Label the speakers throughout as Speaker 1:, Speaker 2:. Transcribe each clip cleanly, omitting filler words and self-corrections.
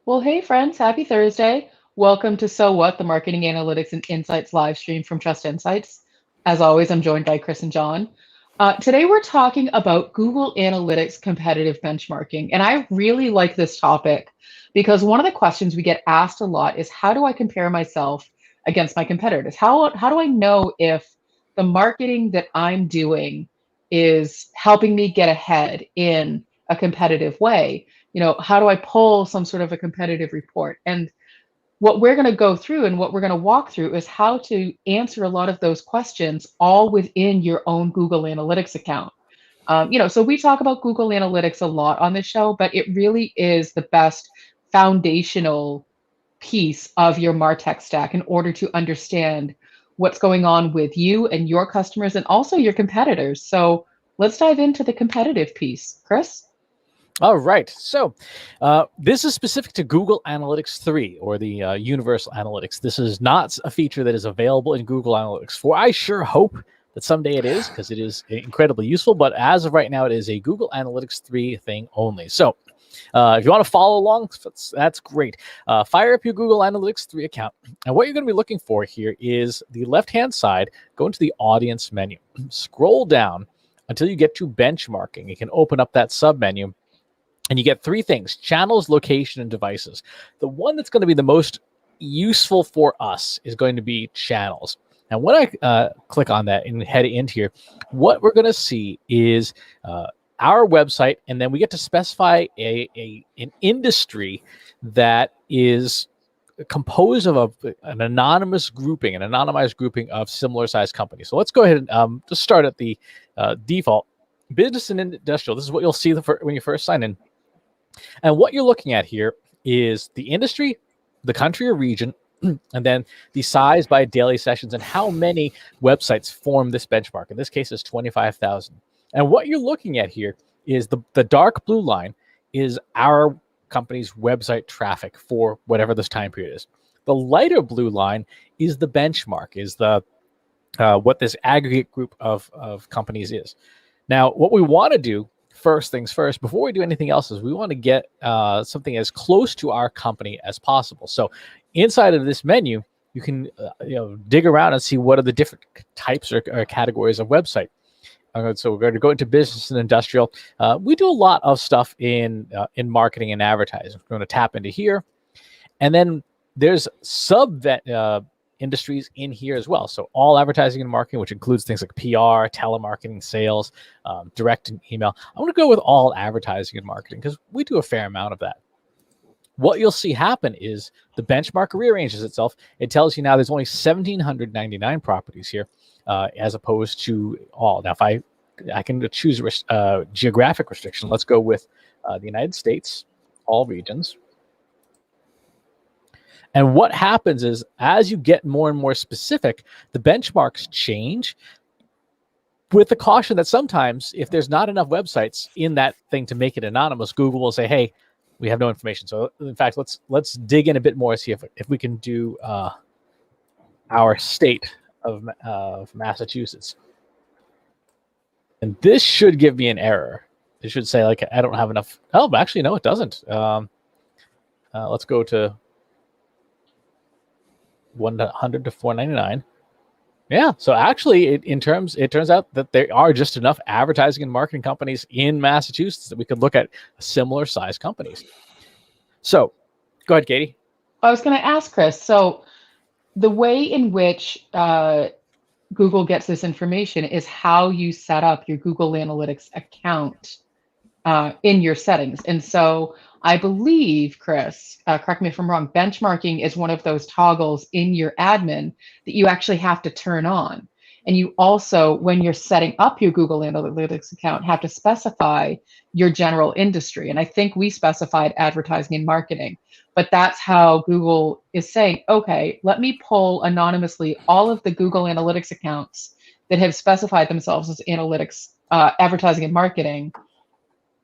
Speaker 1: Well, hey, friends, happy Thursday. Welcome to So What, the Marketing Analytics and Insights live stream from Trust Insights. As always, I'm joined by Chris and John. Today, we're talking about Google Analytics competitive benchmarking. And I really like this topic because one of the questions we get asked a lot is how do I compare myself against my competitors? How do I know if the marketing that I'm doing is helping me get ahead in a competitive way? How do I pull some sort of a competitive report? And what we're going to go through and what we're going to walk through is how to answer a lot of those questions all within your own Google Analytics account. So we talk about Google Analytics a lot on this show, but it really is the best foundational piece of your MarTech stack in order to understand what's going on with you and your customers and also your competitors. So let's dive into the competitive piece. Chris?
Speaker 2: All right. So this is specific to Google Analytics 3 or the Universal Analytics. This is not a feature that is available in Google Analytics 4. I sure hope that someday it is because it is incredibly useful. But as of right now, it is a Google Analytics 3 thing only. So if you want to follow along, that's great. Fire up your Google Analytics 3 account. And what you're going to be looking for here is the left-hand side. Go into the audience menu. Scroll down until you get to benchmarking. You can open up that sub-menu. And you get three things: channels, location, and devices. The one that's going to be the most useful for us is going to be channels. And when I click on that and head into here, what we're going to see is our website, and then we get to specify an industry that is composed of an anonymized grouping of similar sized companies. So let's go ahead and just start at the default. Business and industrial. This is what you'll see when you first sign in. And what you're looking at here is the industry, the country or region, and then the size by daily sessions and how many websites form this benchmark. In this case, it's 25,000. And what you're looking at here is the dark blue line is our company's website traffic for whatever this time period is. The lighter blue line is the benchmark, is the what this aggregate group of companies is. Now, what we want to do, first things first, before we do anything else, is we want to get something as close to our company as possible. So inside of this menu, you can dig around and see what are the different types or categories of website. So we're going to go into business and industrial. We do a lot of stuff in marketing and advertising. We're going to tap into here. And then there's sub industries in here as well. So all advertising and marketing, which includes things like PR, telemarketing, sales, direct and email. I'm going to go with all advertising and marketing because we do a fair amount of that. What you'll see happen is the benchmark rearranges itself. It tells you now there's only 1,799 properties here as opposed to all. Now, if I can choose geographic restriction, let's go with the United States, all regions. And what happens is, as you get more and more specific, the benchmarks change with the caution that sometimes if there's not enough websites in that thing to make it anonymous, Google will say, hey, we have no information. So in fact, let's dig in a bit more, see if we can do our state of Massachusetts. And this should give me an error. It should say, like, I don't have enough. Oh, actually, no, it doesn't. Let's go to 100 to 499. Yeah. So actually, it turns out that there are just enough advertising and marketing companies in Massachusetts that we could look at similar size companies. So go ahead, Katie.
Speaker 1: I was going to ask Chris. So the way in which Google gets this information is how you set up your Google Analytics account in your settings. And so I believe, Chris, correct me if I'm wrong, benchmarking is one of those toggles in your admin that you actually have to turn on. And you also, when you're setting up your Google Analytics account, have to specify your general industry. And I think we specified advertising and marketing, but that's how Google is saying, okay, let me pull anonymously all of the Google Analytics accounts that have specified themselves as analytics, advertising and marketing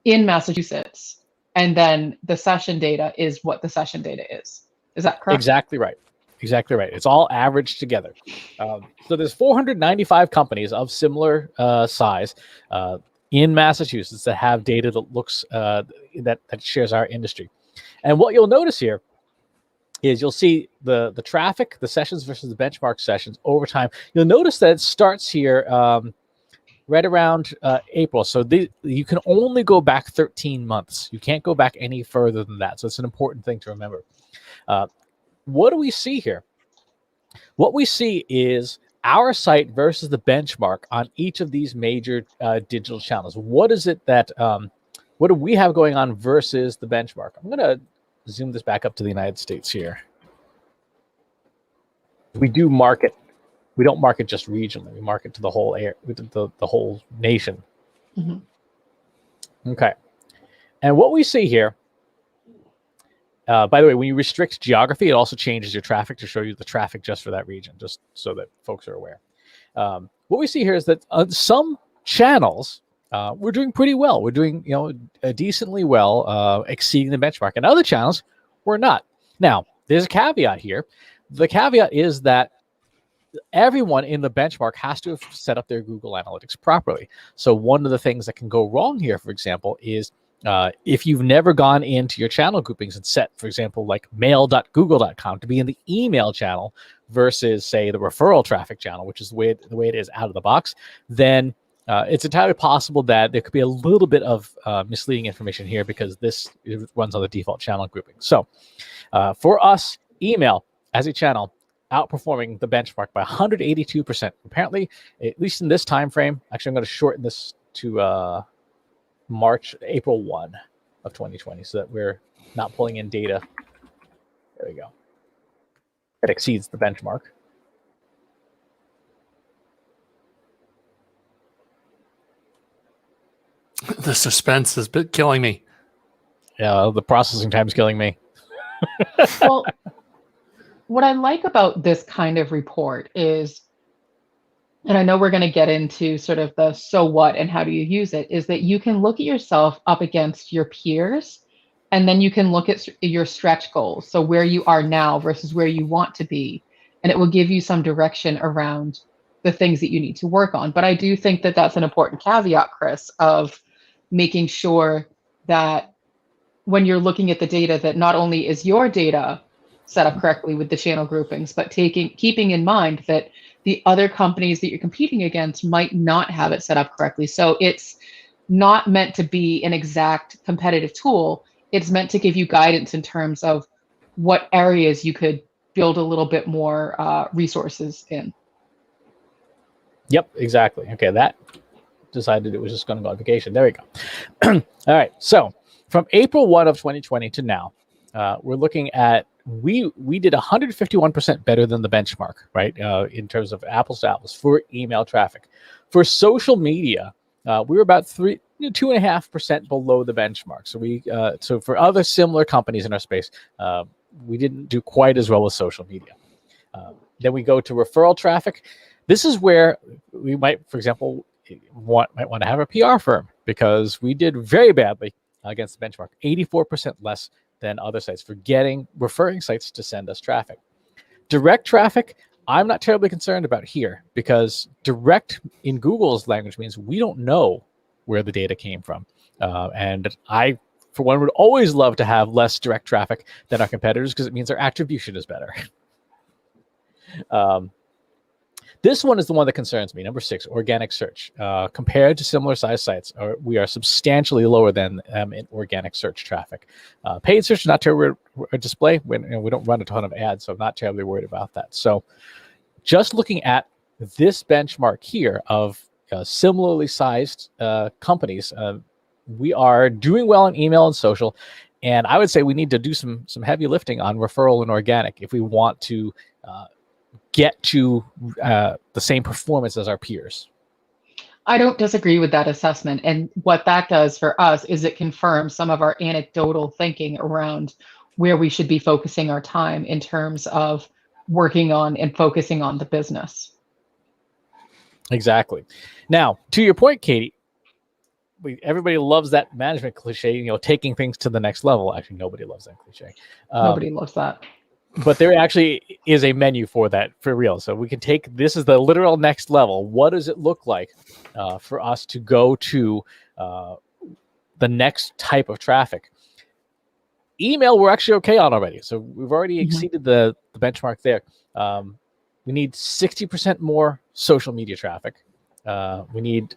Speaker 1: in Massachusetts. And then the session data is what the session data is. Is that correct?
Speaker 2: Exactly right. Exactly right. It's all averaged together. So there's 495 companies of similar size in Massachusetts that have data that looks that shares our industry. And what you'll notice here is you'll see the traffic, the sessions versus the benchmark sessions over time. You'll notice that it starts here right around April. So you can only go back 13 months. You can't go back any further than that. So it's an important thing to remember. What do we see here? What we see is our site versus the benchmark on each of these major digital channels. What is it that, what do we have going on versus the benchmark? I'm going to zoom this back up to the United States here. We do market. We don't market just regionally. We market to the whole air, the whole nation. Mm-hmm. Okay. And what we see here, by the way, when you restrict geography, it also changes your traffic to show you the traffic just for that region, just so that folks are aware. What we see here is that some channels, we're doing pretty well. We're doing, decently well, exceeding the benchmark. And other channels, we're not. Now, there's a caveat here. The caveat is that everyone in the benchmark has to have set up their Google Analytics properly. So one of the things that can go wrong here, for example, is if you've never gone into your channel groupings and set, for example, like mail.google.com to be in the email channel versus, say, the referral traffic channel, which is the way it is out of the box, then it's entirely possible that there could be a little bit of misleading information here because this runs on the default channel grouping. So for us, email as a channel outperforming the benchmark by 182%. Apparently, at least in this time frame, actually, I'm going to shorten this to April 1 of 2020 so that we're not pulling in data. There we go. It exceeds the benchmark.
Speaker 3: The suspense is killing me.
Speaker 2: Yeah, the processing time is killing me.
Speaker 1: Well, what I like about this kind of report is, and I know we're going to get into sort of the so what and how do you use it, is that you can look at yourself up against your peers, and then you can look at your stretch goals. So where you are now versus where you want to be, and it will give you some direction around the things that you need to work on. But I do think that that's an important caveat, Chris, of making sure that when you're looking at the data, that not only is your data set up correctly with the channel groupings, but keeping in mind that the other companies that you're competing against might not have it set up correctly. So it's not meant to be an exact competitive tool. It's meant to give you guidance in terms of what areas you could build a little bit more resources in.
Speaker 2: Yep, exactly. Okay, that decided it was just going to go on vacation. There we go. All right, so from April 1 of 2020 to now, we're looking at we did 151% better than the benchmark, right? In terms of apples to apples for email traffic. For social media, we were about 2.5% below the benchmark. So so for other similar companies in our space, we didn't do quite as well with social media. Then we go to referral traffic. This is where we might, for example, might want to have a PR firm because we did very badly against the benchmark, 84% less than other sites for referring sites to send us traffic. Direct traffic, I'm not terribly concerned about here because direct in Google's language means we don't know where the data came from. And I, for one, would always love to have less direct traffic than our competitors because it means our attribution is better. This one is the one that concerns me. Number 6, organic search. Compared to similar size sites, we are substantially lower than in organic search traffic. Paid search, not terribly display. We don't run a ton of ads, so I'm not terribly worried about that. So just looking at this benchmark here of similarly sized companies, we are doing well in email and social. And I would say we need to do some heavy lifting on referral and organic if we want to get to the same performance as our peers.
Speaker 1: I don't disagree with that assessment. And what that does for us is it confirms some of our anecdotal thinking around where we should be focusing our time in terms of working on and focusing on the business.
Speaker 2: Exactly. Now, to your point, Katie, everybody loves that management cliche, taking things to the next level. Actually, nobody loves that cliche.
Speaker 1: Nobody loves that.
Speaker 2: But there actually is a menu for that, for real. So we can take, this is the literal next level. What does it look like for us to go to the next type of traffic? email, we're actually okay on already. So we've already
Speaker 1: Mhm.
Speaker 2: exceeded the benchmark there. We need 60% more social media traffic. We need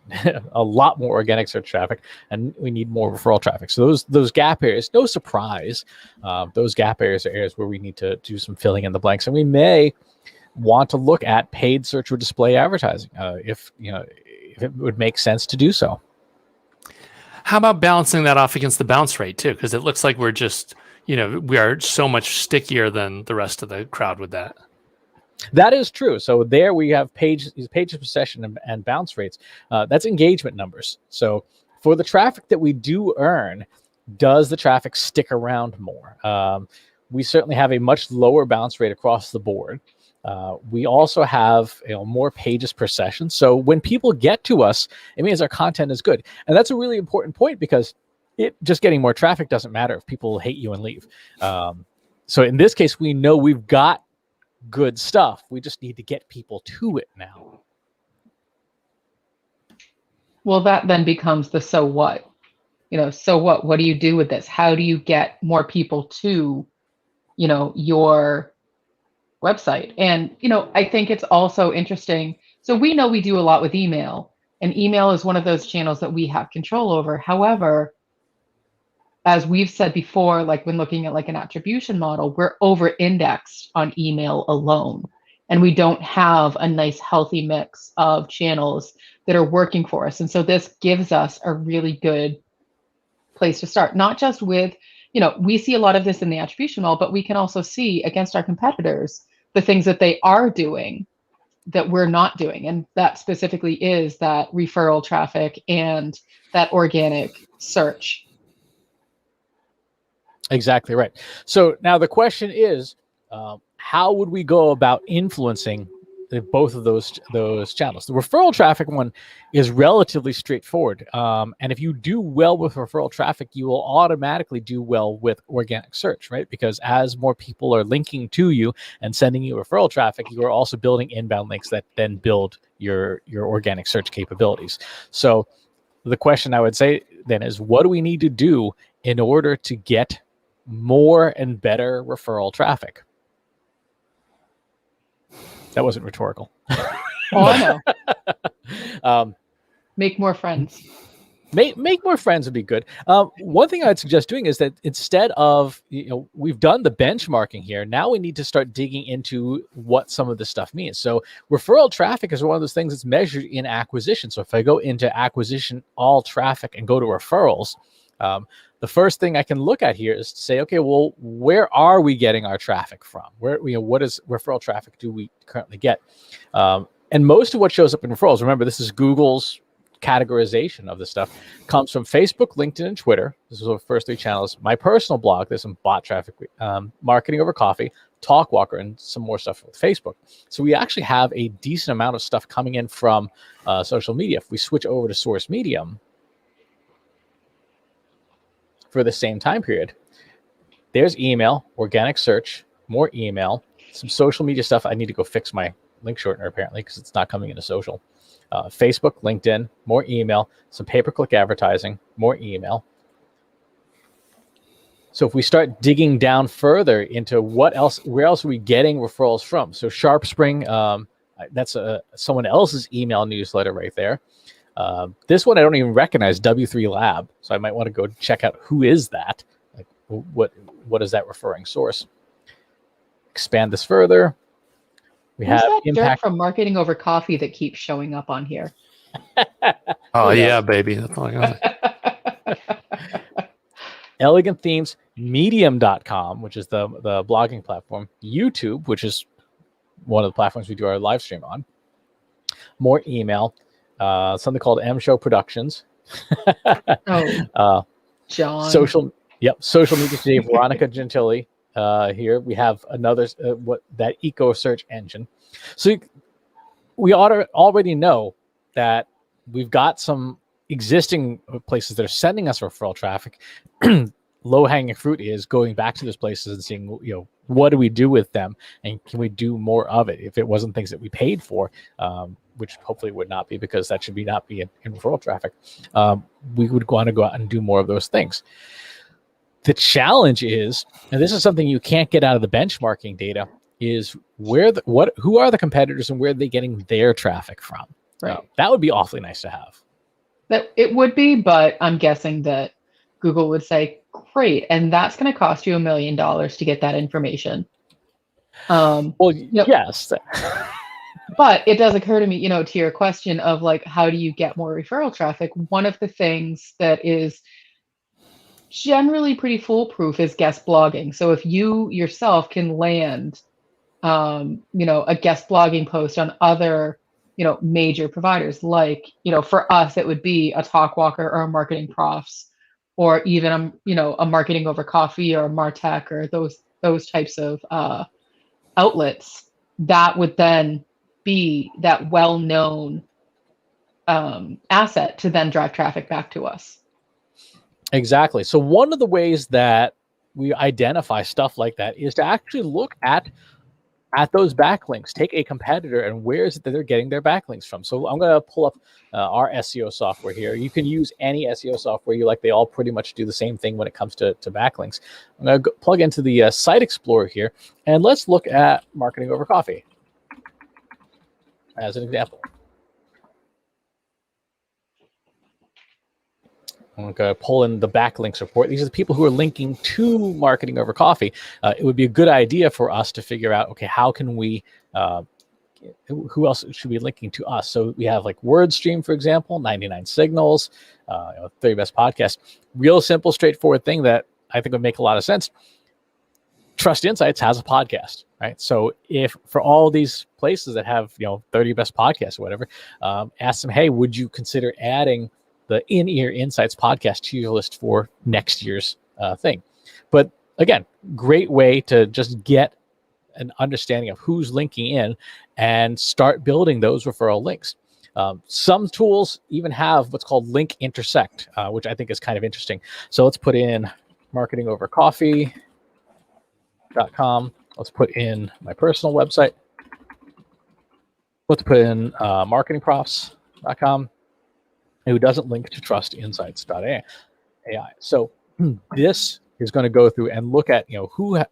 Speaker 2: a lot more organic search traffic, and we need more referral traffic. So those gap areas, no surprise, those gap areas are areas where we need to do some filling in the blanks, and we may want to look at paid search or display advertising if it would make sense to do so.
Speaker 3: How about balancing that off against the bounce rate too? Because it looks like we're just, we are so much stickier than the rest of the crowd with that.
Speaker 2: That is true. So there we have pages per session and bounce rates. That's engagement numbers. So for the traffic that we do earn, does the traffic stick around more? We certainly have a much lower bounce rate across the board. We also have more pages per session. So when people get to us, it means our content is good. And that's a really important point, because just getting more traffic doesn't matter if people hate you and leave. So in this case, we know we've got good stuff. We just need to get people to it now.
Speaker 1: Well, that then becomes the so what. So what? What do you do with this? How do you get more people to, your website? And, I think it's also interesting. So we know we do a lot with email, and email is one of those channels that we have control over. However, as we've said before, like when looking at like an attribution model, we're over indexed on email alone. And we don't have a nice healthy mix of channels that are working for us. And so this gives us a really good place to start, not just with, we see a lot of this in the attribution model, but we can also see against our competitors the things that they are doing that we're not doing. And that specifically is that referral traffic and that organic search.
Speaker 2: Exactly right. So now the question is, how would we go about influencing both of those channels? The referral traffic one is relatively straightforward. And if you do well with referral traffic, you will automatically do well with organic search, right? Because as more people are linking to you and sending you referral traffic, you are also building inbound links that then build your organic search capabilities. So the question I would say then is, what do we need to do in order to get more and better referral traffic? That wasn't rhetorical.
Speaker 1: Oh, I know. Make more friends.
Speaker 2: Make more friends would be good. One thing I'd suggest doing is that instead of, we've done the benchmarking here, now we need to start digging into what some of this stuff means. So referral traffic is one of those things that's measured in acquisition. So if I go into acquisition, all traffic, and go to referrals, the first thing I can look at here is to say, okay, well, where are we getting our traffic from? What is referral traffic do we currently get? And most of what shows up in referrals, remember, this is Google's categorization of this stuff, comes from Facebook, LinkedIn, and Twitter. This is the first three channels. My personal blog, there's some bot traffic, Marketing Over Coffee, Talkwalker, and some more stuff with Facebook. So we actually have a decent amount of stuff coming in from social media. If we switch over to source medium for the same time period, there's email, organic search, more email, some social media stuff. I need to go fix my link shortener apparently because it's not coming into social. Facebook, LinkedIn, more email, some pay-per-click advertising, more email. So if we start digging down further into where else are we getting referrals from? So SharpSpring, that's someone else's email newsletter right there. This one I don't even recognize, W3 Lab. So I might want to go check out who is that. Like, what is that referring source? Expand this further. We
Speaker 1: Who's
Speaker 2: have
Speaker 1: that
Speaker 2: impact
Speaker 1: jerk from Marketing Over Coffee that keeps showing up on here?
Speaker 3: Oh yeah, baby. That's all I got.
Speaker 2: Elegant Themes, Medium.com, which is the blogging platform, YouTube, which is one of the platforms we do our live stream on, more email, something called M Show Productions.
Speaker 1: John.
Speaker 2: Social media today, Veronica Gentili. Here we have another that eco search engine. So we already know that we've got some existing places that are sending us referral traffic. Low hanging fruit is going back to those places and seeing, what do we do with them, and can we do more of it? If it wasn't things that we paid for, which hopefully would not be, because that should not be in referral traffic, we would want to go out and do more of those things. The challenge is, and this is something you can't get out of the benchmarking data, is who are the competitors and where are they getting their traffic from?
Speaker 1: Right.
Speaker 2: That would be awfully nice to have.
Speaker 1: That it would be, but I'm guessing that Google would say, great, and that's going to cost you $1 million to get that information.
Speaker 2: Yes.
Speaker 1: But it does occur to me, to your question of like, how do you get more referral traffic? One of the things that is generally pretty foolproof is guest blogging. So if you yourself can land, a guest blogging post on other, major providers, like, for us, it would be a Talkwalker or a Marketing Profs, or even, a Marketing Over Coffee or a Martech, or those types of outlets, that would then be that well-known asset to then drive traffic back to us.
Speaker 2: Exactly. So one of the ways that we identify stuff like that is to actually look at those backlinks. Take a competitor and where is it that they're getting their backlinks from. So I'm going to pull up our SEO software here. You can use any SEO software you like. They all pretty much do the same thing when it comes to backlinks. I'm going to plug into the Site Explorer here, and let's look at Marketing Over Coffee as an example. I'm going to pull in the backlinks report. These are the people who are linking to Marketing Over Coffee. It would be a good idea for us to figure out, okay, how can we, who else should be linking to us? So we have like WordStream, for example, 99 Signals, 30 Best Podcasts. Real simple, straightforward thing that I think would make a lot of sense. Trust Insights has a podcast, right? So if for all these places that have, 30 Best Podcasts or whatever, ask them, hey, would you consider adding the In-Ear Insights podcast to your list for next year's thing? But again, great way to just get an understanding of who's linking in and start building those referral links. Some tools even have what's called link intersect, which I think is kind of interesting. So let's put in marketingovercoffee.com. Let's put in my personal website. Let's put in marketingprofs.com. Who doesn't link to trustinsights.ai. So this is going to go through and look at who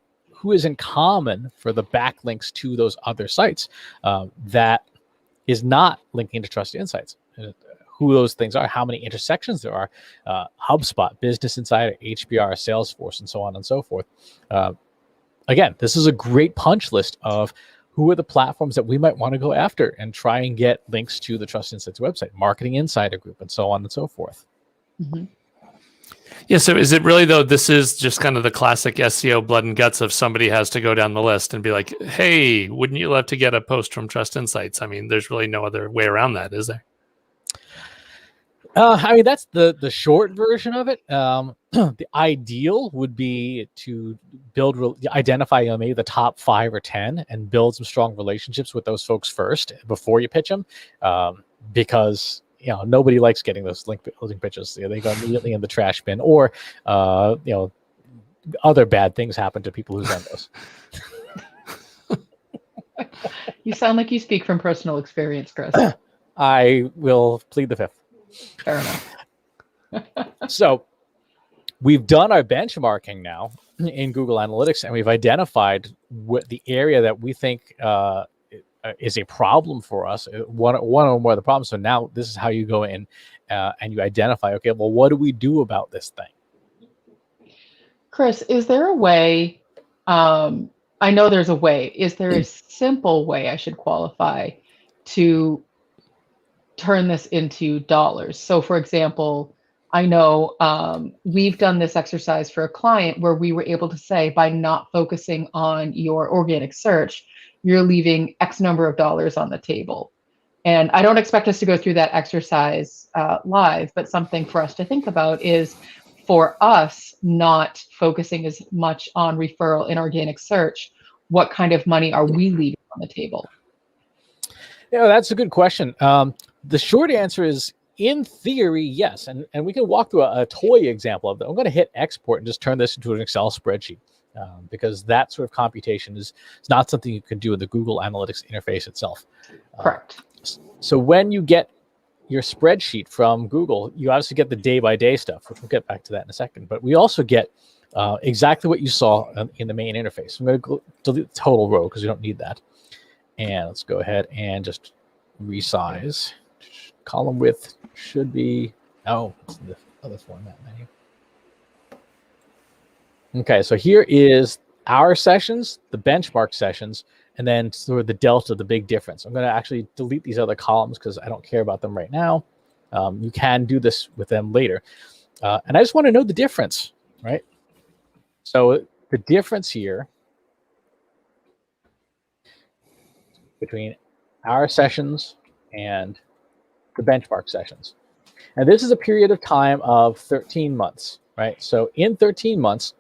Speaker 2: is in common for the backlinks to those other sites that is not linking to Trust Insights. Who those things are, how many intersections there are, HubSpot, Business Insider, HBR, Salesforce, and so on and so forth. Again, this is a great punch list of who are the platforms that we might want to go after and try and get links to the Trust Insights website, Marketing Insider Group, and so on and so forth.
Speaker 1: Mm-hmm.
Speaker 3: Yeah, so is it really, though, this is just kind of the classic SEO blood and guts of somebody has to go down the list and be like, hey, wouldn't you love to get a post from Trust Insights? I mean, there's really no other way around that, is there?
Speaker 2: I mean, that's the short version of it. The ideal would be to identify maybe the top 5 or 10 and build some strong relationships with those folks first before you pitch them, because nobody likes getting those link pitches. They go immediately in the trash bin, or other bad things happen to people who send those.
Speaker 1: You sound like you speak from personal experience, Chris.
Speaker 2: I will plead the fifth.
Speaker 1: Fair enough.
Speaker 2: So we've done our benchmarking now in Google Analytics, and we've identified what the area that we think is a problem for us, one or more of the problems. So now this is how you go in and you identify, okay, well, what do we do about this thing?
Speaker 1: Chris, is there a way, I know there's a way, is there a simple way I should qualify to turn this into dollars? So for example, I know we've done this exercise for a client where we were able to say, by not focusing on your organic search, you're leaving X number of dollars on the table. And I don't expect us to go through that exercise live, but something for us to think about is, for us not focusing as much on referral in organic search, what kind of money are we leaving on the table?
Speaker 2: Yeah, that's a good question. The short answer is, in theory, yes. And we can walk through a toy example of that. I'm going to hit export and just turn this into an Excel spreadsheet, because that sort of computation is not something you can do in the Google Analytics interface itself.
Speaker 1: Correct.
Speaker 2: So when you get your spreadsheet from Google, you obviously get the day-by-day stuff, which we'll get back to that in a second. But we also get exactly what you saw in the main interface. I'm going to delete the total row because we don't need that. And let's go ahead and just resize. Column width should be, it's in the other format menu. Okay, so here is our sessions, the benchmark sessions, and then sort of the delta, the big difference. I'm going to actually delete these other columns because I don't care about them right now. You can do this with them later. And I just want to know the difference, right? So the difference here between our sessions and the benchmark sessions. And this is a period of time of 13 months, right? So in 13 months,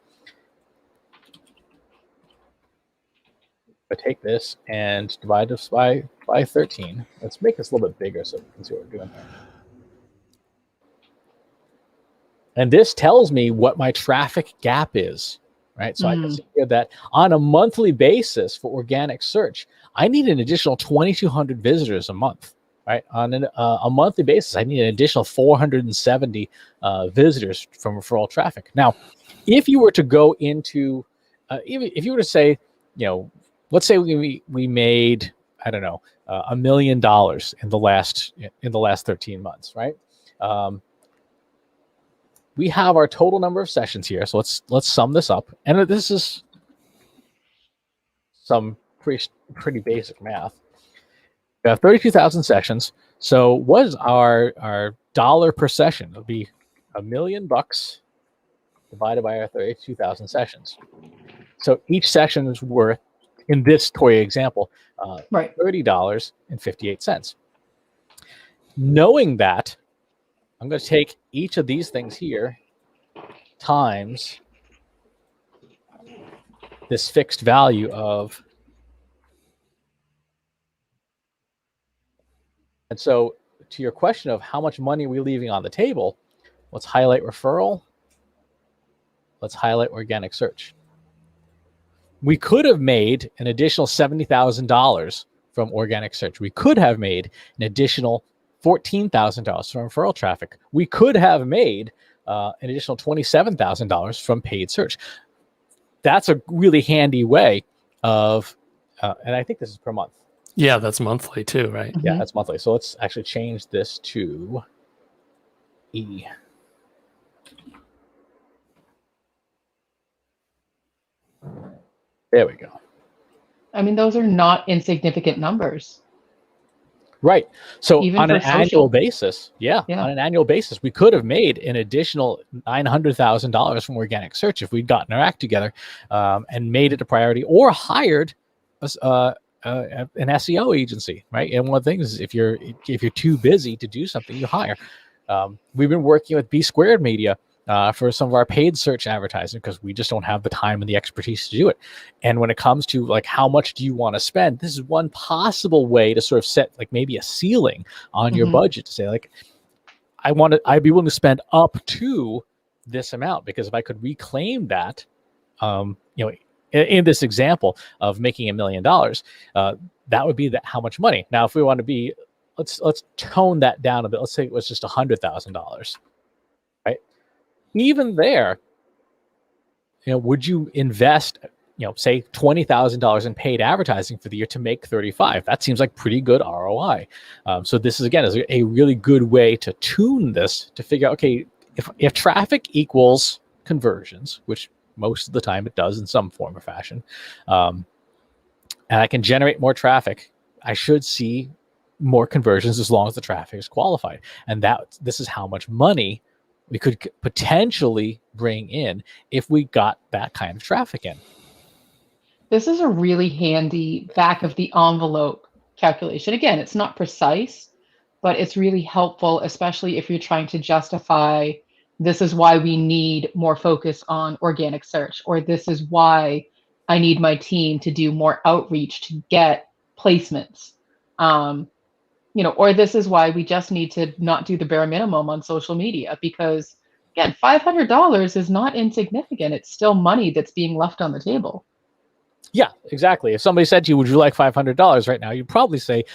Speaker 2: I take this and divide this by 13. Let's make this a little bit bigger so we can see what we're doing here. And this tells me what my traffic gap is, right? So I can see here that on a monthly basis for organic search, I need an additional 2,200 visitors a month, right? On a monthly basis, I need an additional 470 visitors from referral traffic. Now, if you were to go into, if you were to say, let's say we made, I don't know, $1 million in the last 13 months, right? We have our total number of sessions here. So let's sum this up. And this is some pretty basic math. We have 32,000 sessions. So what is our dollar per session? It'll be $1 million divided by our 32,000 sessions. So each session is worth, in this toy example, $30.58. Knowing that, I'm going to take each of these things here times this fixed value of, and so to your question of how much money are we leaving on the table, let's highlight referral. Let's highlight organic search. We could have made an additional $70,000 from organic search. We could have made an additional $14,000 from referral traffic. We could have made an additional $27,000 from paid search. That's a really handy way of, and I think this is per month.
Speaker 3: Yeah, that's monthly too, right?
Speaker 2: Yeah, that's monthly. So let's actually change this to E. There we go.
Speaker 1: I mean, those are not insignificant numbers.
Speaker 2: Right. So
Speaker 1: Even
Speaker 2: on an
Speaker 1: for social.
Speaker 2: annual basis, on an annual basis, we could have made an additional $900,000 from organic search if we'd gotten our act together and made it a priority, or hired an SEO agency, right? And one of the things is if you're too busy to do something, you hire. We've been working with B Squared Media for some of our paid search advertising because we just don't have the time and the expertise to do it. And when it comes to like how much do you want to spend, this is one possible way to sort of set like maybe a ceiling on your budget to say like, I'd be willing to spend up to this amount, because if I could reclaim that, in this example of making $1 million, that would be how much money. Now, if we want to be, let's tone that down a bit. Let's say it was just $100,000. Even there, would you invest, say $20,000 in paid advertising for the year to make 35? That seems like pretty good ROI. So this is a really good way to tune this to figure out, okay, if traffic equals conversions, which most of the time it does in some form or fashion, and I can generate more traffic, I should see more conversions as long as the traffic is qualified. And this is how much money we could potentially bring in if we got that kind of traffic in.
Speaker 1: This is a really handy back of the envelope calculation. Again, it's not precise, but it's really helpful, especially if you're trying to justify, this is why we need more focus on organic search, or this is why I need my team to do more outreach to get placements. Or this is why we just need to not do the bare minimum on social media, because again, $500 is not insignificant. It's still money that's being left on the table.
Speaker 2: Yeah, exactly. If somebody said to you, would you like $500 right now? You'd probably say,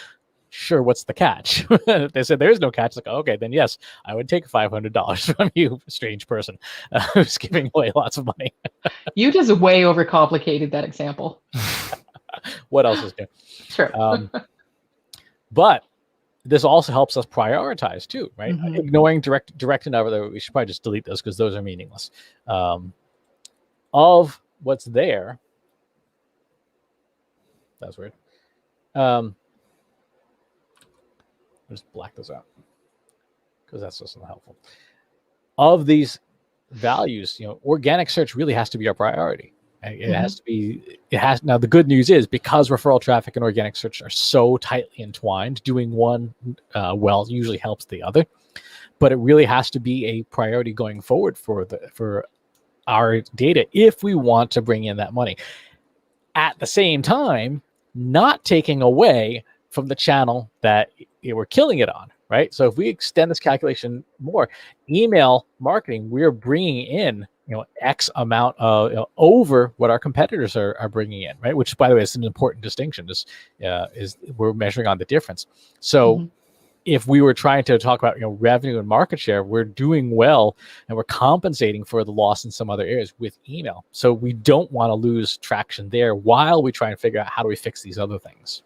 Speaker 2: sure, what's the catch? If they said there's no catch, like, okay, then yes, I would take $500 from you, strange person who's giving away lots of money.
Speaker 1: You just way overcomplicated that example.
Speaker 2: What else is new?
Speaker 1: Sure.
Speaker 2: But this also helps us prioritize too, right?
Speaker 1: Mhm.
Speaker 2: Ignoring direct and other, we should probably just delete those because those are meaningless. Of what's there, that's weird. I'll just black those out because that's just not helpful. Of these values, organic search really has to be our priority. It has to be. Now. The good news is, because referral traffic and organic search are so tightly entwined, doing one well usually helps the other. But it really has to be a priority going forward for our data if we want to bring in that money. At the same time, not taking away from the channel that we're killing it on, right? So if we extend this calculation more, email marketing, we're bringing in X amount of over what our competitors are bringing in, right? Which, by the way, is an important distinction. Is we're measuring on the difference. So if we were trying to talk about revenue and market share, we're doing well and we're compensating for the loss in some other areas with email. So we don't want to lose traction there while we try and figure out how do we fix these other things.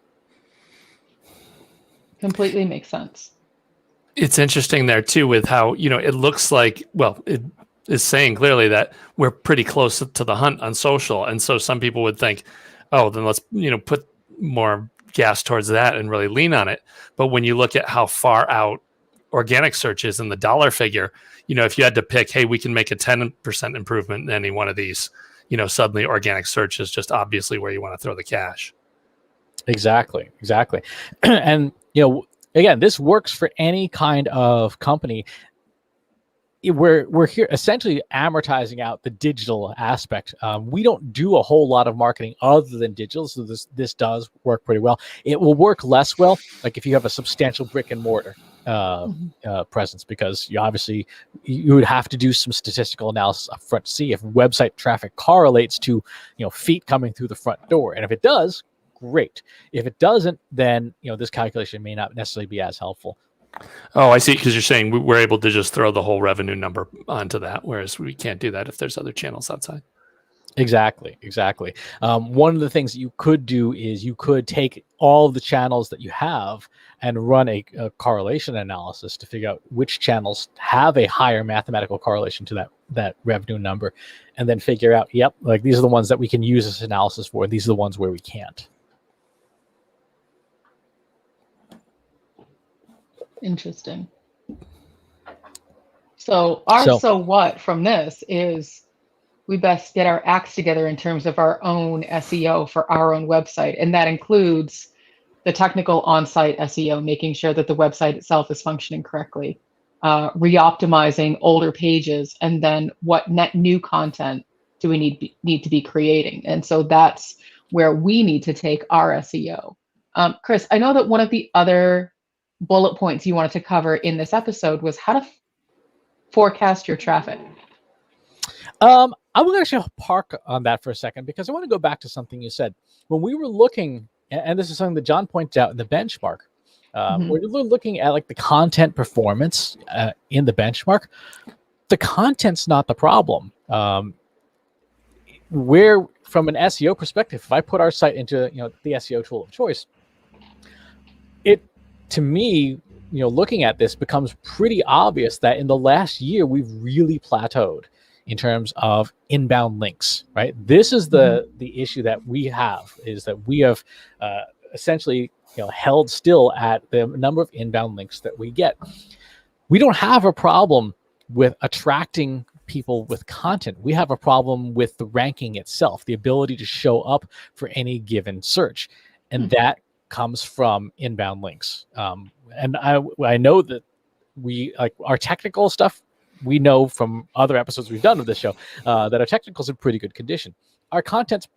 Speaker 1: Completely makes sense.
Speaker 3: It's interesting there too with how it looks like, well, it is saying clearly that we're pretty close to the hunt on social, and so some people would think, oh, then let's put more gas towards that and really lean on it. But when you look at how far out organic search is in the dollar figure, if you had to pick, hey, we can make a 10% improvement in any one of these, suddenly organic search is just obviously where you want to throw the cash.
Speaker 2: Exactly. And again, this works for any kind of company. We're here essentially amortizing out the digital aspect. We don't do a whole lot of marketing other than digital, so this does work pretty well. It will work less well, like if you have a substantial brick and mortar presence, because you would have to do some statistical analysis up front to see if website traffic correlates to feet coming through the front door, and if it does, great. If it doesn't, then this calculation may not necessarily be as helpful.
Speaker 3: Oh, I see. Because you're saying we're able to just throw the whole revenue number onto that, whereas we can't do that if there's other channels outside.
Speaker 2: Exactly. One of the things that you could do is you could take all of the channels that you have and run a correlation analysis to figure out which channels have a higher mathematical correlation to that revenue number, and then figure out, yep, like these are the ones that we can use this analysis for. These are the ones where we can't.
Speaker 1: Interesting. So so what from this is we best get our acts together in terms of our own SEO for our own website. And that includes the technical on-site SEO, making sure that the website itself is functioning correctly, re-optimizing older pages, and then what net new content do we need to be creating. And so that's where we need to take our SEO. Chris, I know that one of the other bullet points you wanted to cover in this episode was how to forecast your traffic.
Speaker 2: I will actually park on that for a second because I want to go back to something you said. When we were looking, and this is something that John pointed out in the benchmark, we're looking at like the content performance in the benchmark. The content's not the problem. Where, from an SEO perspective, if I put our site into the SEO tool of choice, to me, looking at this becomes pretty obvious that in the last year, we've really plateaued in terms of inbound links, right? This is the issue that we have, is that we have essentially held still at the number of inbound links that we get. We don't have a problem with attracting people with content. We have a problem with the ranking itself, the ability to show up for any given search. And that comes from inbound links. And I know that we, like our technical stuff, we know from other episodes we've done of this show that our technical's in pretty good condition. Our content's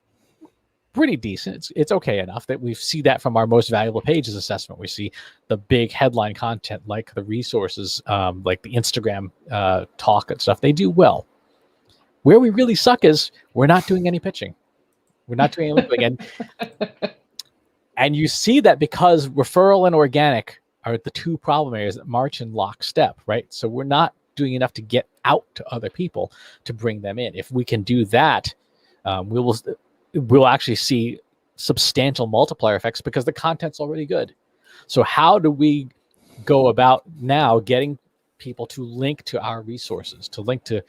Speaker 2: pretty decent. It's okay enough that we see that from our most valuable pages assessment. We see the big headline content like the resources, like the Instagram talk and stuff. They do well. Where we really suck is we're not doing any pitching. We're not doing any linking. And And you see that because referral and organic are the two problem areas that march in lockstep, right? So we're not doing enough to get out to other people to bring them in. If we can do that, we'll actually see substantial multiplier effects because the content's already good. So how do we go about now getting people to link to our resources, to link to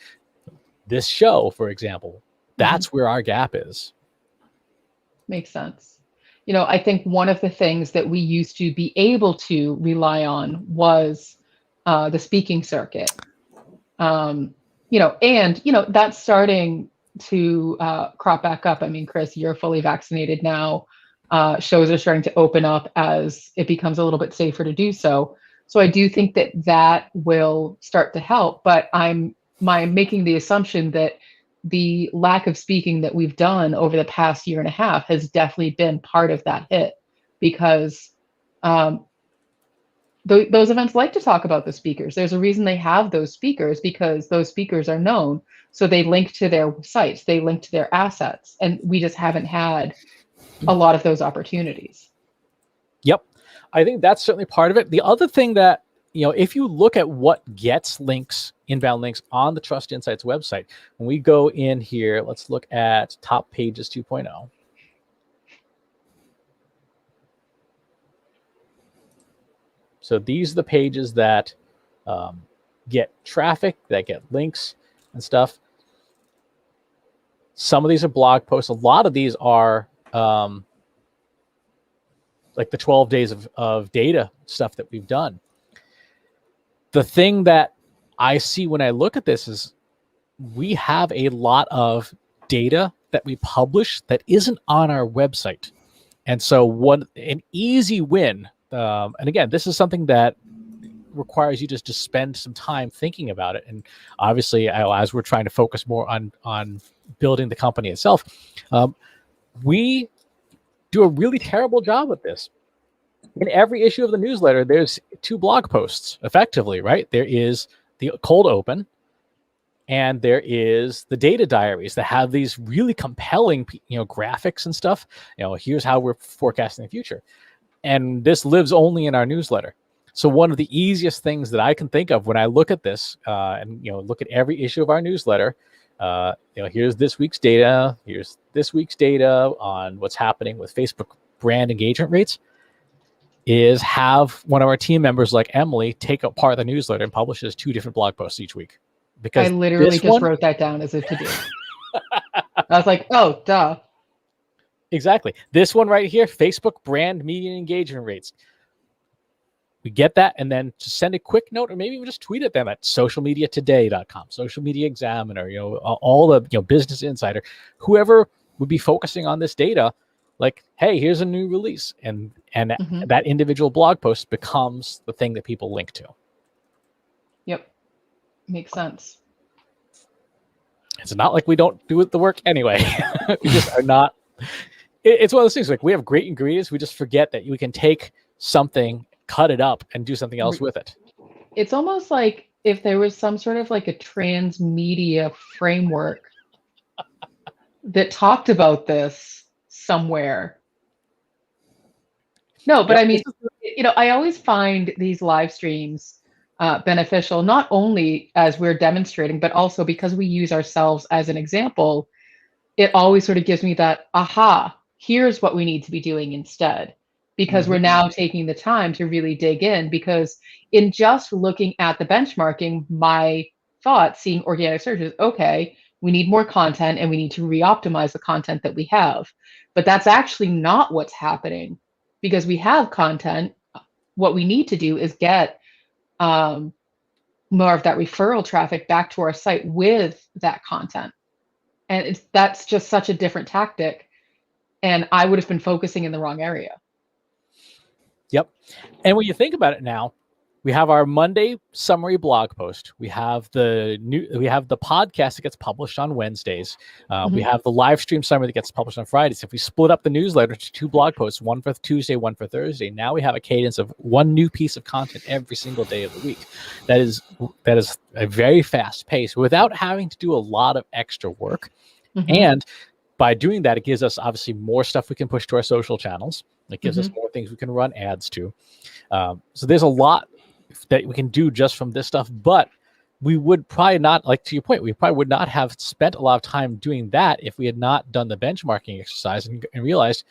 Speaker 2: this show, for example? That's where our gap is.
Speaker 1: Makes sense. I think one of the things that we used to be able to rely on was the speaking circuit. And that's starting to crop back up. I mean, Chris, you're fully vaccinated now. Shows are starting to open up as it becomes a little bit safer to do so. So I do think that will start to help, but I'm making the assumption that the lack of speaking that we've done over the past year and a half has definitely been part of that hit, because those events like to talk about the speakers. There's a reason they have those speakers, because those speakers are known. So they link to their sites, they link to their assets, and we just haven't had a lot of those opportunities.
Speaker 2: Yep. I think that's certainly part of it. The other thing that, if you look at what gets links, inbound links on the Trust Insights website, when we go in here, let's look at Top Pages 2.0. So these are the pages that get traffic, that get links and stuff. Some of these are blog posts. A lot of these are like the 12 days of data stuff that we've done. The thing that I see when I look at this is we have a lot of data that we publish that isn't on our website. And so an easy win, and again, this is something that requires you just to spend some time thinking about it. And obviously, as we're trying to focus more on building the company itself, we do a really terrible job with this. In every issue of the newsletter, there's 2 blog posts, effectively, right? There is the cold open, and there is the data diaries that have these really compelling, graphics and stuff. Here's how we're forecasting the future. And this lives only in our newsletter. So one of the easiest things that I can think of when I look at this and look at every issue of our newsletter, here's this week's data, here's this week's data on what's happening with Facebook brand engagement rates, is have one of our team members like Emily take apart the newsletter and publishes 2 different blog posts each week. Because
Speaker 1: I literally just wrote that down as a to-do. I was like, oh, duh.
Speaker 2: Exactly. This one right here, Facebook brand median engagement rates. We get that, and then just send a quick note, or maybe we just tweet at them at socialmediatoday.com, Social Media Examiner, all the Business Insider, whoever would be focusing on this data, like, hey, here's a new release, and that individual blog post becomes the thing that people link to.
Speaker 1: Yep, makes sense.
Speaker 2: It's not like we don't do the work anyway. We just are not. It's one of those things, like, we have great ingredients, we just forget that we can take something, cut it up, and do something else with it.
Speaker 1: It's almost like if there was some sort of like a transmedia framework that talked about this somewhere. No, but I mean, I always find these live streams beneficial, not only as we're demonstrating, but also because we use ourselves as an example. It always sort of gives me that, aha, here's what we need to be doing instead. Because we're now taking the time to really dig in, because in just looking at the benchmarking, my thought, seeing organic searches, okay, we need more content and we need to re-optimize the content that we have. But that's actually not what's happening, because we have content. What we need to do is get more of that referral traffic back to our site with that content. And that's just such a different tactic. And I would have been focusing in the wrong area.
Speaker 2: Yep. And when you think about it now, we have our Monday summary blog post. We have the podcast that gets published on Wednesdays. We have the live stream summary that gets published on Fridays. If we split up the newsletter to 2 blog posts, one for Tuesday, one for Thursday, now we have a cadence of 1 new piece of content every single day of the week. That is a very fast pace without having to do a lot of extra work. And by doing that, it gives us obviously more stuff we can push to our social channels. It gives us more things we can run ads to. So there's a lot that we can do just from this stuff, but we would probably not, like to your point, we probably would not have spent a lot of time doing that if we had not done the benchmarking exercise and realized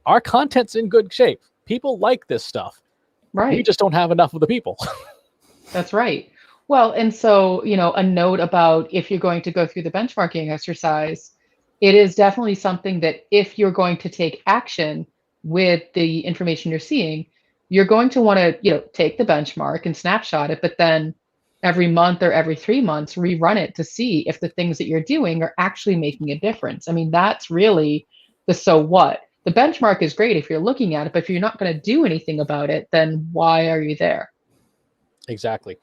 Speaker 2: our content's in good shape. People like this stuff.
Speaker 1: Right.
Speaker 2: We just don't have enough of the people.
Speaker 1: That's right. Well, and so, a note about if you're going to go through the benchmarking exercise, it is definitely something that if you're going to take action with the information you're seeing, you're going to want to, take the benchmark and snapshot it, but then every month or every 3 months, rerun it to see if the things that you're doing are actually making a difference. I mean, that's really the so what. The benchmark is great if you're looking at it, but if you're not going to do anything about it, then why are you there?
Speaker 2: Exactly.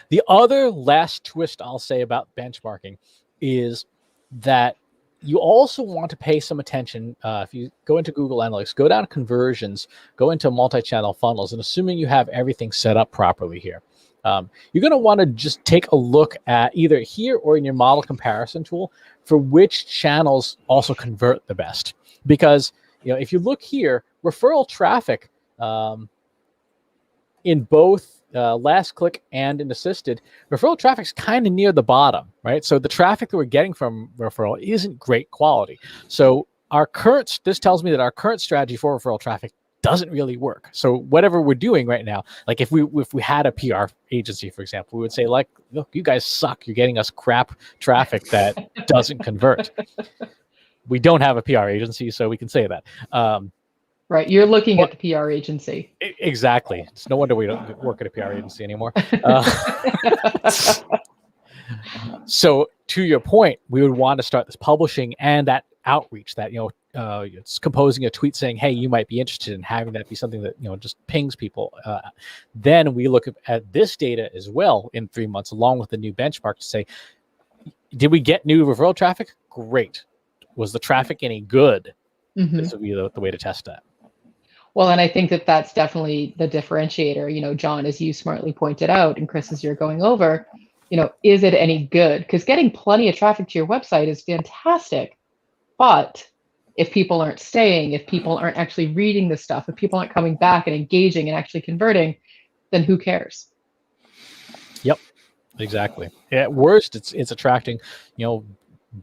Speaker 2: The other last twist I'll say about benchmarking is that you also want to pay some attention. If you go into Google Analytics, go down to conversions, go into multi-channel funnels, and assuming you have everything set up properly here, you're going to want to just take a look at either here or in your model comparison tool for which channels also convert the best. Because if you look here, referral traffic in both last click and in assisted, referral traffic's kind of near the bottom, right? So the traffic that we're getting from referral isn't great quality. So this tells me that our current strategy for referral traffic doesn't really work. So whatever we're doing right now, like if we had a PR agency, for example, we would say, like, look, you guys suck. You're getting us crap traffic that doesn't convert. We don't have a PR agency, so we can say that.
Speaker 1: Right. You're looking at the PR agency.
Speaker 2: Exactly. It's no wonder we don't work at a PR agency anymore. So to your point, we would want to start this publishing and that outreach, that, it's composing a tweet saying, hey, you might be interested in having that be something that, just pings people. Then we look at this data as well in 3 months, along with the new benchmark to say, did we get new referral traffic? Great. Was the traffic any good? This would be the way to test that.
Speaker 1: Well, and I think that that's definitely the differentiator, John, as you smartly pointed out, and Chris, as you're going over, is it any good? Because getting plenty of traffic to your website is fantastic. But if people aren't staying, if people aren't actually reading the stuff, if people aren't coming back and engaging and actually converting, then who cares?
Speaker 2: Yep, exactly. At worst, it's attracting,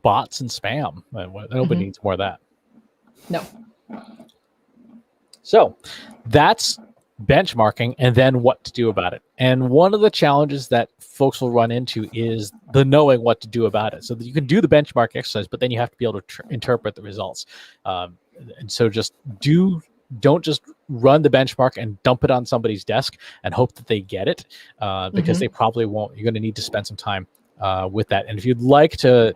Speaker 2: bots and spam. Nobody needs more of that.
Speaker 1: No.
Speaker 2: So that's benchmarking and then what to do about it. And one of the challenges that folks will run into is the knowing what to do about it. So that you can do the benchmark exercise, but then you have to be able to interpret the results. And so don't just run the benchmark and dump it on somebody's desk and hope that they get it, because they probably won't. You're going to need to spend some time with that. And if you'd like to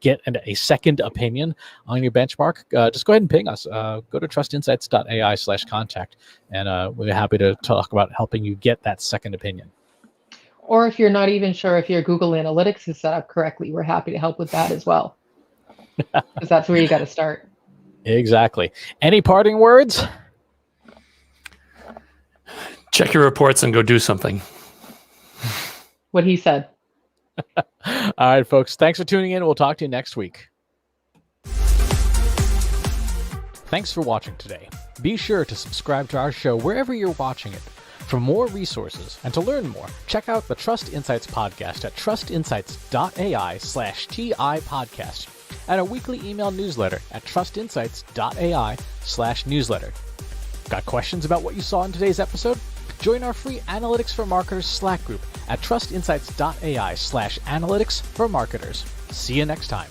Speaker 2: get a second opinion on your benchmark, just go ahead and ping us. Go to trustinsights.ai/contact, and we're happy to talk about helping you get that second opinion.
Speaker 1: Or if you're not even sure if your Google Analytics is set up correctly, we're happy to help with that as well. Because that's where you got to start.
Speaker 2: Exactly. Any parting words?
Speaker 3: Check your reports and go do something.
Speaker 1: What he said.
Speaker 2: All right, folks. Thanks for tuning in. We'll talk to you next week. Thanks for watching today. Be sure to subscribe to our show wherever you're watching it. For more resources and to learn more, check out the Trust Insights podcast at trustinsights.ai/TI podcast and a weekly email newsletter at trustinsights.ai/newsletter. Got questions about what you saw in today's episode? Join our free Analytics for Marketers Slack group at trustinsights.ai/analytics for marketers. See you next time.